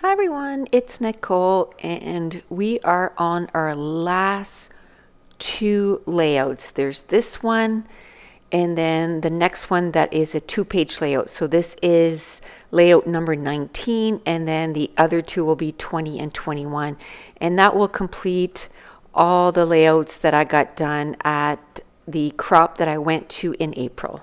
Hi everyone, it's Nicole and we are on our last two layouts. There's this one and then the next one that is a two-page layout. So this is layout number 19 and then the other two will be 20 and 21. And that will complete all the layouts that I got done at the crop that I went to in April.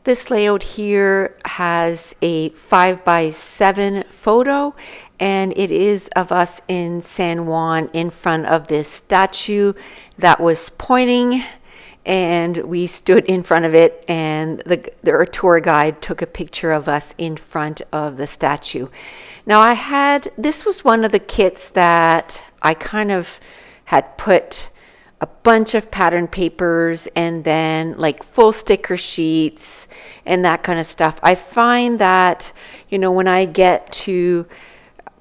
This layout here has a 5x7 photo and it is of us in San Juan in front of this statue that was pointing, and we stood in front of it and our tour guide took a picture of us in front of the statue. Now this was one of the kits that I kind of had put a bunch of pattern papers and then like full sticker sheets and that kind of stuff. I find that, when I get to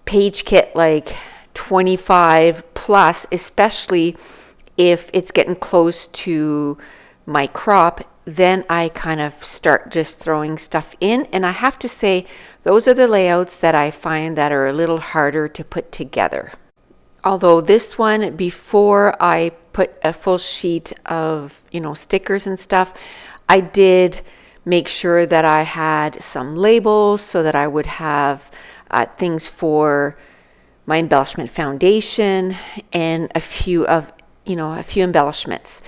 page kit like 25 plus, especially if it's getting close to my crop, then I kind of start just throwing stuff in. And I have to say, those are the layouts that I find that are a little harder to put together. Although this one, before I put a full sheet of, stickers and stuff, I did make sure that I had some labels so that I would have things for my embellishment foundation and a few embellishments.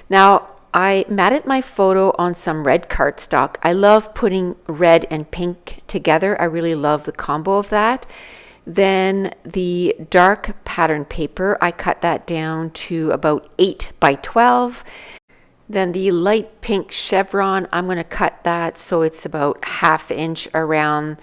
Now, I matted my photo on some red cardstock. I love putting red and pink together. I really love the combo of that. Then the dark pattern paper, I cut that down to about 8 by 12. Then the light pink chevron, I'm going to cut that so it's about 1/2 inch around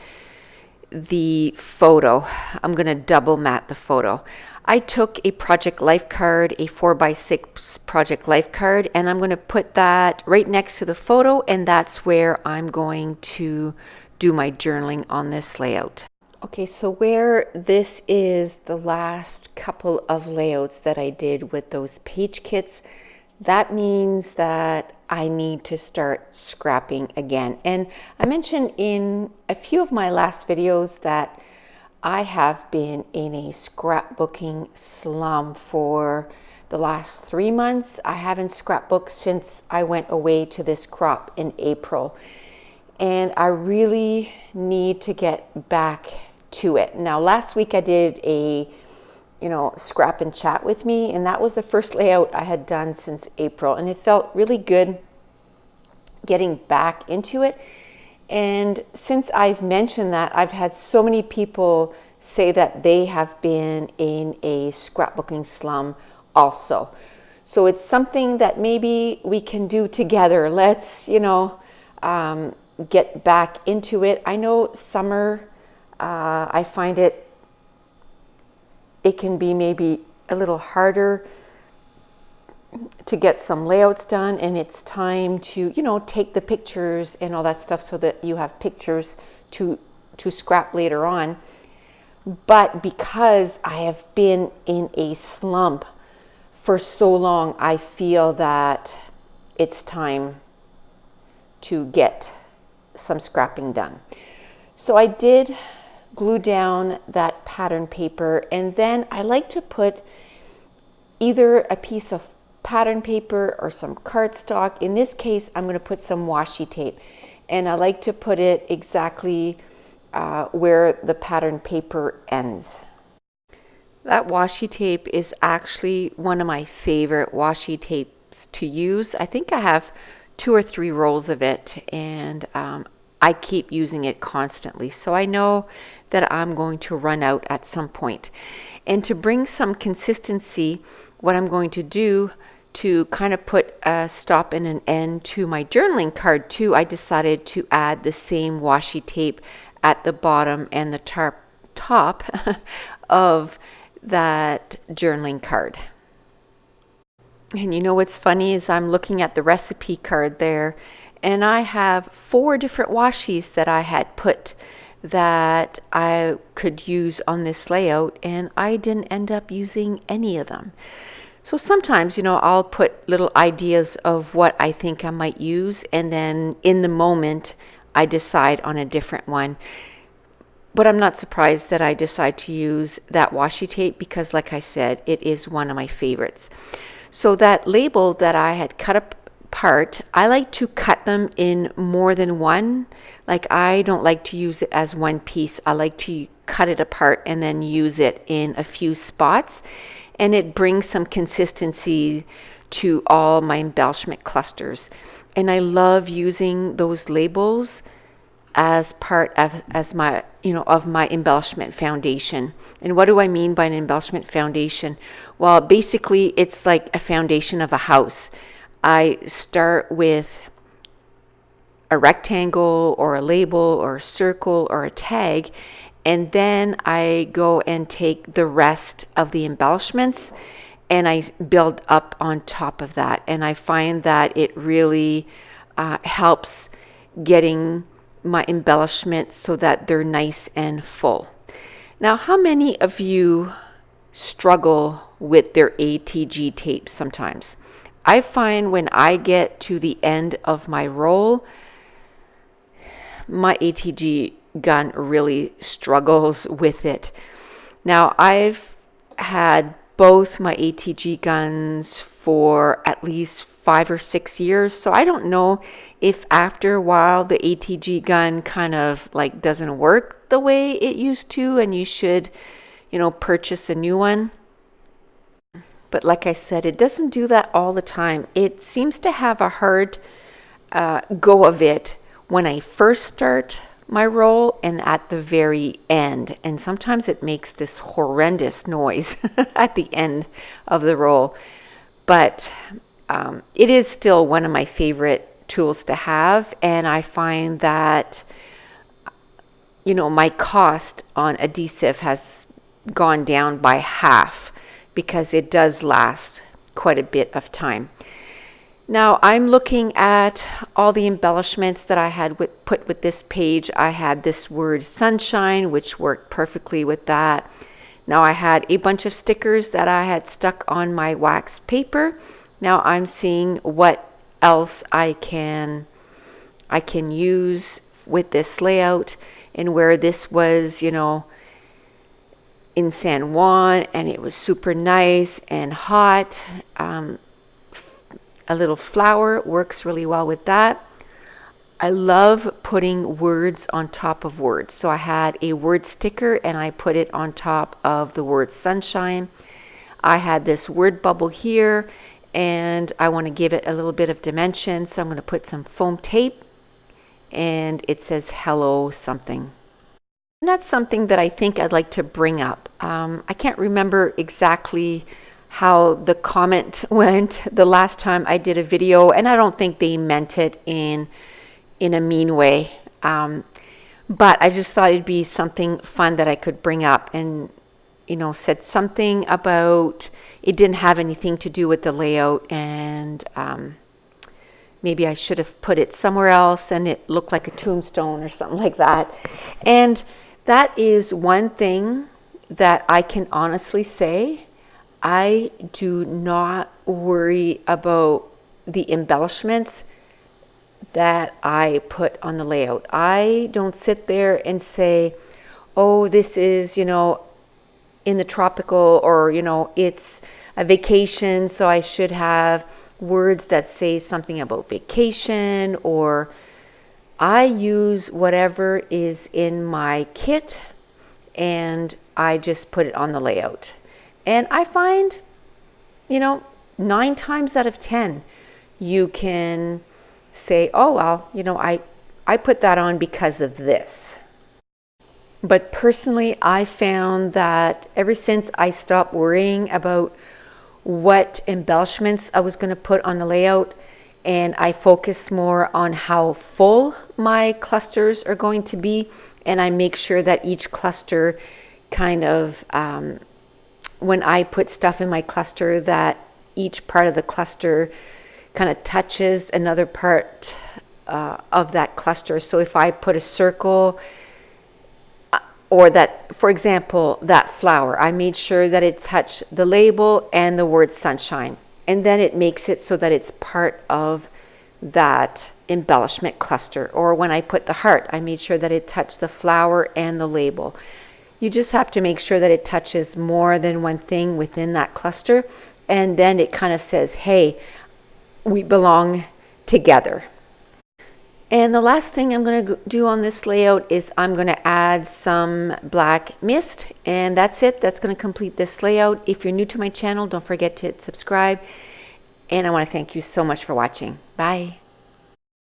the photo. I'm going to double mat the photo. I took a project life card, a 4x6 project life card, and I'm going to put that right next to the photo, and that's where I'm going to do my journaling on this layout. Okay, so where this is the last couple of layouts that I did with those page kits, that means that I need to start scrapping again. And I mentioned in a few of my last videos that I have been in a scrapbooking slump for the last 3 months. I haven't scrapbooked since I went away to this crop in April. And I really need to get back to it. Now, last week I did a scrap and chat with me, and that was the first layout I had done since April, and it felt really good getting back into it. And since I've mentioned that, I've had so many people say that they have been in a scrapbooking slump also. So it's something that maybe we can do together. Let's get back into it. I know summer, I find it can be maybe a little harder to get some layouts done, and it's time to take the pictures and all that stuff so that you have pictures to scrap later on. But because I have been in a slump for so long, I feel that it's time to get some scrapping done. So I did glue down that pattern paper, and then I like to put either a piece of pattern paper or some cardstock. In this case, I'm going to put some washi tape, and I like to put it exactly where the pattern paper ends. That washi tape is actually one of my favorite washi tapes to use. I think I have 2 or 3 rolls of it, and I keep using it constantly. So I know that I'm going to run out at some point. And to bring some consistency, what I'm going to do to kind of put a stop and an end to my journaling card too, I decided to add the same washi tape at the bottom and the top of that journaling card. And what's funny is I'm looking at the recipe card there, and I have 4 different washi's that I had put that I could use on this layout, and I didn't end up using any of them. So sometimes, I'll put little ideas of what I think I might use, and then in the moment, I decide on a different one. But I'm not surprised that I decide to use that washi tape because, like I said, it is one of my favorites. So that label that I had cut apart, I like to cut them in more than one. Like, I don't like to use it as one piece. I like to cut it apart and then use it in a few spots. And it brings some consistency to all my embellishment clusters. And I love using those labels as part of my of my embellishment foundation. And what do I mean by an embellishment foundation? Well, basically it's like a foundation of a house. I start with a rectangle or a label or a circle or a tag, and then I go and take the rest of the embellishments and I build up on top of that. And I find that it really helps getting my embellishments so that they're nice and full. Now, how many of you struggle with their ATG tape sometimes? I find when I get to the end of my roll, my ATG gun really struggles with it. Now, I've had both my ATG guns for at least 5 or 6 years, so I don't know if after a while the ATG gun kind of like doesn't work the way it used to and you should, purchase a new one. But like I said, it doesn't do that all the time. It seems to have a hard go of it when I first start my roll and at the very end. And sometimes it makes this horrendous noise at the end of the roll. But it is still one of my favorite tools to have. And I find that, my cost on adhesive has gone down by half because it does last quite a bit of time. Now I'm looking at all the embellishments that I had put with this page. I had this word sunshine, which worked perfectly with that. Now I had a bunch of stickers that I had stuck on my wax paper. Now I'm seeing what else I can use with this layout, and where this was, in San Juan, and it was super nice and hot. A little flower works really well with that. I love putting words on top of words. So I had a word sticker and I put it on top of the word sunshine. I had this word bubble here and I want to give it a little bit of dimension. So I'm going to put some foam tape and it says hello something. And that's something that I think I'd like to bring up. I can't remember exactly how the comment went the last time I did a video, and I don't think they meant it in a mean way. But I just thought it'd be something fun that I could bring up, and said something about it didn't have anything to do with the layout, and maybe I should have put it somewhere else and it looked like a tombstone or something like that. And that is one thing that I can honestly say. I do not worry about the embellishments that I put on the layout. I don't sit there and say, oh, this is, in the tropical, or, it's a vacation, so I should have words that say something about vacation, or I use whatever is in my kit and I just put it on the layout. And I find, 9 times out of 10, you can say, oh, well, I put that on because of this. But personally, I found that ever since I stopped worrying about what embellishments I was going to put on the layout, and I focus more on how full my clusters are going to be, and I make sure that each cluster kind of, when I put stuff in my cluster, that each part of the cluster kind of touches another part of that cluster. So if I put a circle, or that, for example, that flower, I made sure that it touched the label and the word sunshine. And then it makes it so that it's part of that embellishment cluster. Or when I put the heart, I made sure that it touched the flower and the label. You just have to make sure that it touches more than one thing within that cluster, and then it kind of says, hey, we belong together. And the last thing I'm going to do on this layout is I'm going to add some black mist, and that's it. That's going to complete this layout. If you're new to my channel, don't forget to hit subscribe, and I want to thank you so much for watching. Bye.